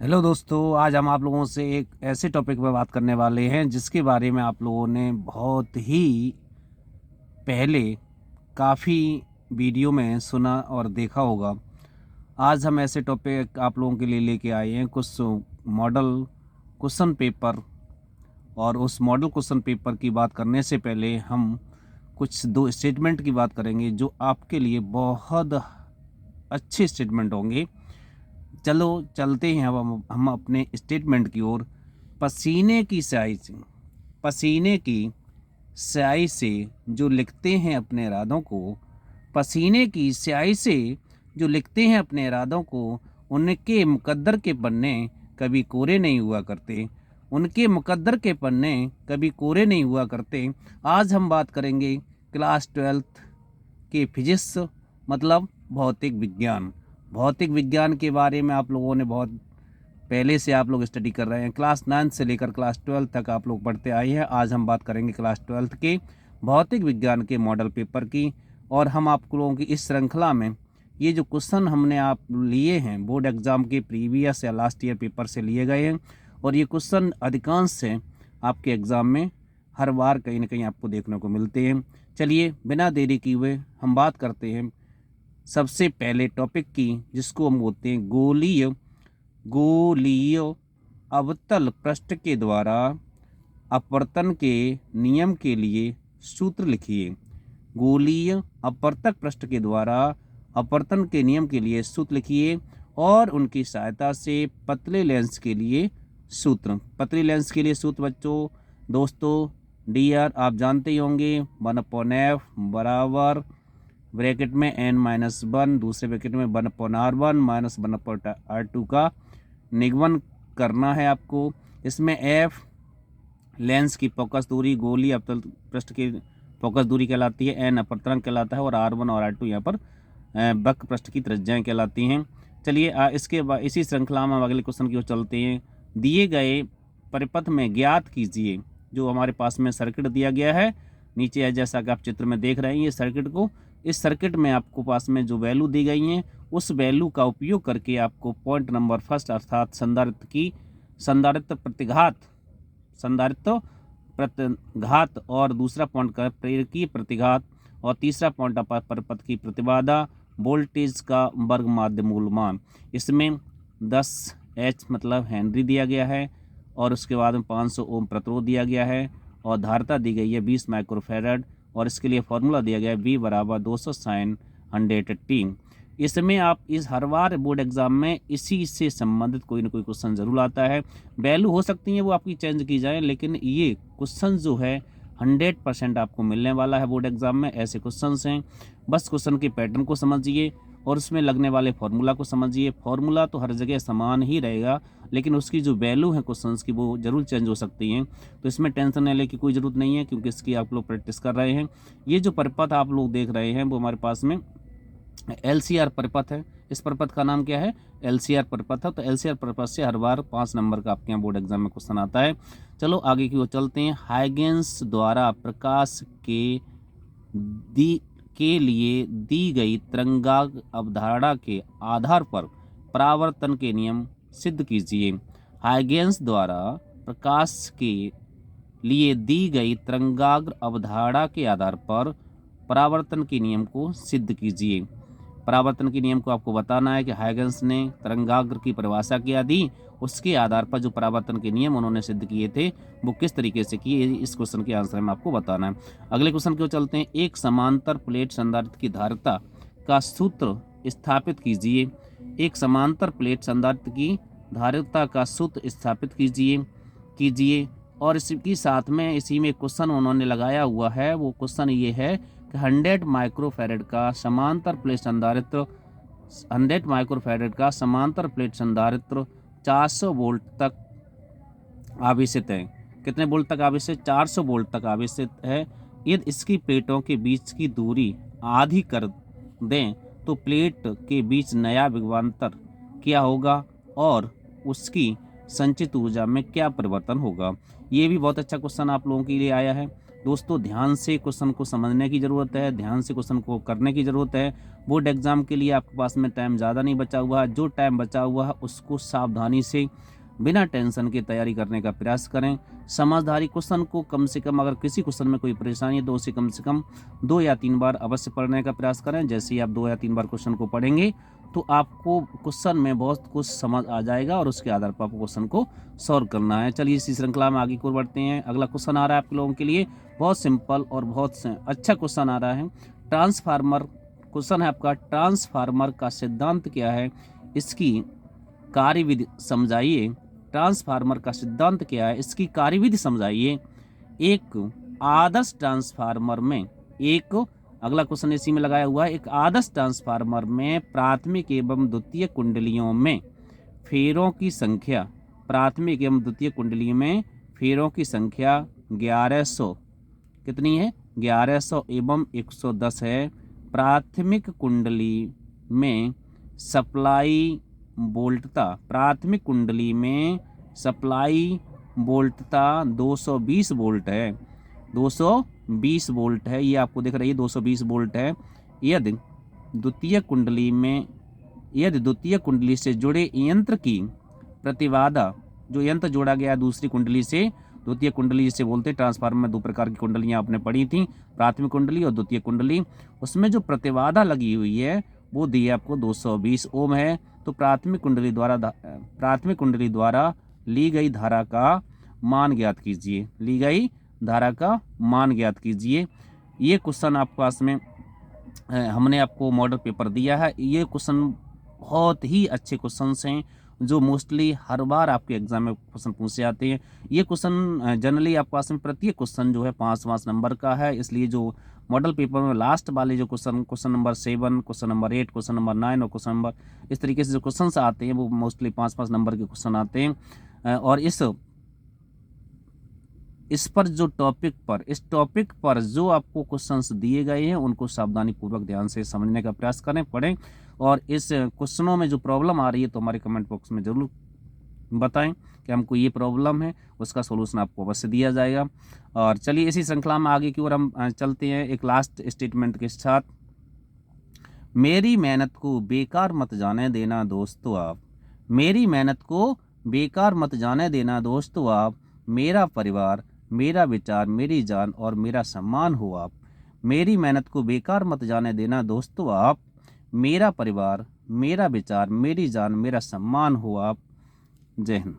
Hello दोस्तों, आज हम आप लोगों से एक ऐसे टॉपिक पर बात करने वाले हैं जिसके बारे में आप लोगों ने बहुत ही पहले काफ़ी वीडियो में सुना और देखा होगा। आज हम ऐसे टॉपिक आप लोगों के लिए लेके आए हैं, कुछ मॉडल क्वेश्चन पेपर। और उस मॉडल क्वेश्चन पेपर की बात करने से पहले हम कुछ दो स्टेटमेंट की बात करेंगे जो आपके लिए बहुत अच्छे स्टेटमेंट होंगे। चलो चलते हैं अब हम अपने स्टेटमेंट की ओर। पसीने की स्याही से पसीने की स्याही से जो लिखते हैं अपने इरादों को, पसीने की स्याही से जो लिखते हैं अपने इरादों को, उनके मुकद्दर के पन्ने कभी कोरे नहीं हुआ करते। उनके मुकद्दर के पन्ने कभी कोरे नहीं हुआ करते। आज हम बात करेंगे क्लास 12th के फिजिक्स, मतलब भौतिक विज्ञान। भौतिक विज्ञान के बारे में आप लोगों ने बहुत पहले से आप लोग स्टडी कर रहे हैं। क्लास 9 से लेकर क्लास 12 तक आप लोग पढ़ते आए हैं। आज हम बात करेंगे क्लास 12 के भौतिक विज्ञान के मॉडल पेपर की। और हम आप लोगों की इस श्रृंखला में ये जो क्वेश्चन हमने आप लिए हैं बोर्ड एग्ज़ाम के प्रीवियस या लास्ट ईयर पेपर से लिए गए हैं, और ये क्वेश्चन अधिकांश से आपके एग्ज़ाम में हर बार कहीं ना कहीं आपको देखने को मिलते हैं। चलिए बिना देरी किए हुए हम बात करते हैं सबसे पहले टॉपिक की, जिसको हम बोलते हैं गोलीय अवतल पृष्ठ के द्वारा अपवर्तन के नियम के लिए सूत्र लिखिए। गोलीय अपवर्तक पृष्ठ के द्वारा अपवर्तन के नियम के लिए सूत्र लिखिए और उनकी सहायता से पतले लेंस के लिए सूत्र। पतले लेंस के लिए सूत्र बच्चों दोस्तों डी आर आप जानते ही होंगे, 1/f बराबर ब्रैकेट में n-1, दूसरे ब्रैकेट में 1/r1 माइनस 1/r2 का निगमन करना है आपको। इसमें f लेंस की फोकस दूरी, गोली अवतल पृष्ठ की फोकस दूरी कहलाती है, n अपवर्तनांक कहलाता है, और r1 और r2 यहाँ पर वक्र पृष्ठ की त्रिज्याएं कहलाती हैं। चलिए इसके बाद इसी श्रृंखला में अगले क्वेश्चन की ओर चलते हैं। दिए गए परिपथ में ज्ञात कीजिए, जो हमारे पास में सर्किट दिया गया है नीचे जैसा कि आप चित्र में देख रहे हैं, ये सर्किट को, इस सर्किट में आपको पास में जो वैल्यू दी गई हैं उस वैल्यू का उपयोग करके आपको पॉइंट नंबर फर्स्ट अर्थात संधारित्र प्रतिघात और दूसरा पॉइंट का प्रेरकीय प्रतिघात और तीसरा पॉइंट परिपथ की प्रतिबाधा वोल्टेज का वर्ग माध्य मूल मान। इसमें 10H मतलब हेनरी दिया गया है और उसके बाद में 500 ओम प्रतिरोध दिया गया है और धारिता दी गई है 20 माइक्रोफैराड और इसके लिए फॉर्मूला दिया गया है V बराबर 200 sin 100t। इसमें आप इस हर बार बोर्ड एग्जाम में इसी से संबंधित कोई ना कोई क्वेश्चन जरूर आता है। वैल्यू हो सकती है वो आपकी चेंज की जाए, लेकिन ये क्वेश्चन जो है 100% आपको मिलने वाला है बोर्ड एग्जाम में। ऐसे क्वेश्चन हैं, बस क्वेश्चन के पैटर्न को समझिए और उसमें लगने वाले फॉर्मूला को समझिए। फॉर्मूला तो हर जगह समान ही रहेगा, लेकिन उसकी जो वैल्यू है क्वेश्चंस की वो जरूर चेंज हो सकती हैं। तो इसमें टेंशन लेने की कोई ज़रूरत नहीं है, क्योंकि इसकी आप लोग प्रैक्टिस कर रहे हैं। ये जो परिपथ आप लोग देख रहे हैं वो हमारे पास में LCR परिपथ है। इस परिपथ का नाम क्या है? LCR परिपथ है। तो LCR परिपथ से हर बार 5 नंबर का आपके यहाँ बोर्ड एग्जाम में क्वेश्चन आता है। चलो आगे की ओर चलते हैं। हाइगेंस द्वारा प्रकाश के लिए दी गई तरंगाग्र अवधारणा के आधार पर परावर्तन के नियम सिद्ध कीजिए। हाइगेंस द्वारा प्रकाश के लिए दी गई तरंगाग्र अवधारणा के आधार पर परावर्तन के नियम को सिद्ध कीजिए। परावर्तन के नियम को आपको बताना है कि हाइगेंस ने तरंगाग्र की परिभाषा क्या दी, उसके आधार पर जो परावर्तन के नियम उन्होंने सिद्ध किए थे वो किस तरीके से किए, इस क्वेश्चन के आंसर में आपको बताना है। अगले क्वेश्चन की ओर चलते हैं। एक समांतर प्लेट संधारित्र की धारिता का सूत्र स्थापित कीजिए। एक समांतर प्लेट संधारित्र की धारिता का सूत्र स्थापित कीजिए और इसके साथ में इसी में क्वेश्चन उन्होंने लगाया हुआ है। वो क्वेश्चन ये है कि 100 माइक्रोफैराड का समांतर प्लेट संधारित्र 400 वोल्ट तक आवेशित है। कितने वोल्ट तक आवेशित? 400 वोल्ट तक आवेशित है। यदि इसकी प्लेटों के बीच की दूरी आधी कर दें तो प्लेट के बीच नया विभवांतर क्या होगा और उसकी संचित ऊर्जा में क्या परिवर्तन होगा। ये भी बहुत अच्छा क्वेश्चन आप लोगों के लिए आया है। दोस्तों ध्यान से क्वेश्चन को समझने की ज़रूरत है, ध्यान से क्वेश्चन को करने की ज़रूरत है। बोर्ड एग्ज़ाम के लिए आपके पास में टाइम ज़्यादा नहीं बचा हुआ है, जो टाइम बचा हुआ है उसको सावधानी से बिना टेंशन के तैयारी करने का प्रयास करें। समझदारी क्वेश्चन को कम से कम, अगर किसी क्वेश्चन में कोई परेशानी है तो उसे कम से कम 2 या 3 बार अवश्य पढ़ने का प्रयास करें। जैसे ही आप 2 या 3 बार क्वेश्चन को पढ़ेंगे तो आपको क्वेश्चन में बहुत कुछ समझ आ जाएगा और उसके आधार पर आपको क्वेश्चन को सॉल्व करना है। चलिए इसी श्रृंखला में आगे की ओर बढ़ते हैं। अगला क्वेश्चन आ रहा है आप लोगों के लिए, बहुत सिंपल और बहुत अच्छा क्वेश्चन आ रहा है। ट्रांसफार्मर क्वेश्चन है आपका, ट्रांसफार्मर का सिद्धांत क्या है, इसकी कार्यविधि समझाइए। ट्रांसफार्मर का सिद्धांत क्या है, इसकी कार्यविधि समझाइए। एक आदर्श ट्रांसफार्मर में अगला क्वेश्चन इसी में लगाया हुआ है, एक आदर्श ट्रांसफार्मर में प्राथमिक एवं द्वितीय कुंडलियों में फेरों की संख्या, प्राथमिक एवं द्वितीय कुंडली में फेरों की संख्या 1100 कितनी है, 1100 एवं 110 है। प्राथमिक कुंडली में सप्लाई वोल्टता, प्राथमिक कुंडली में सप्लाई वोल्टता 220 वोल्ट है, 220 वोल्ट है। ये आपको दिख रही है 220 वोल्ट है। यदि द्वितीय कुंडली से जुड़े यंत्र की प्रतिबाधा, जो यंत्र जोड़ा गया दूसरी कुंडली से, द्वितीय कुंडली जिसे बोलते हैं, ट्रांसफार्मर में 2 प्रकार की कुंडलियां आपने पढ़ी थी, प्राथमिक कुंडली और द्वितीय कुंडली, उसमें जो प्रतिबाधा लगी हुई है वो दी है आपको 220 ओम है। तो प्राथमिक कुंडली द्वारा ली गई धारा का मान ज्ञात कीजिए, ली गई धारा का मान ज्ञात कीजिए। ये क्वेश्चन आपके पास में हमने आपको मॉडल पेपर दिया है। ये क्वेश्चन बहुत ही अच्छे क्वेश्चंस हैं जो मोस्टली हर बार आपके एग्जाम में क्वेश्चन पूछे जाते हैं। ये क्वेश्चन जनरली आपके पास में प्रत्येक क्वेश्चन जो है 5 नंबर का है, इसलिए जो मॉडल पेपर में लास्ट वाले जो question number 7, question number 8, question number 9 और क्वेश्चन नंबर, इस तरीके से जो क्वेश्चन आते हैं वो मोस्टली 5 नंबर के क्वेश्चन आते हैं। और इस टॉपिक पर जो आपको क्वेश्चंस दिए गए हैं उनको सावधानी पूर्वक ध्यान से समझने का प्रयास करें, पढ़ें। और इस क्वेश्चनों में जो प्रॉब्लम आ रही है तो हमारे कमेंट बॉक्स में ज़रूर बताएं कि हमको ये प्रॉब्लम है, उसका सॉल्यूशन आपको अवश्य दिया जाएगा। और चलिए इसी श्रृंखला में आगे की ओर हम चलते हैं एक लास्ट स्टेटमेंट के साथ। मेरी मेहनत को बेकार मत जाने देना दोस्तों आप, मेरी मेहनत को बेकार मत जाने देना दोस्तों आप, मेरा परिवार, मेरा विचार, मेरी जान और मेरा सम्मान हो आप। मेरी मेहनत को बेकार मत जाने देना दोस्तों आप, मेरा परिवार, मेरा विचार, मेरी जान, मेरा सम्मान हो आप। जय हिंद।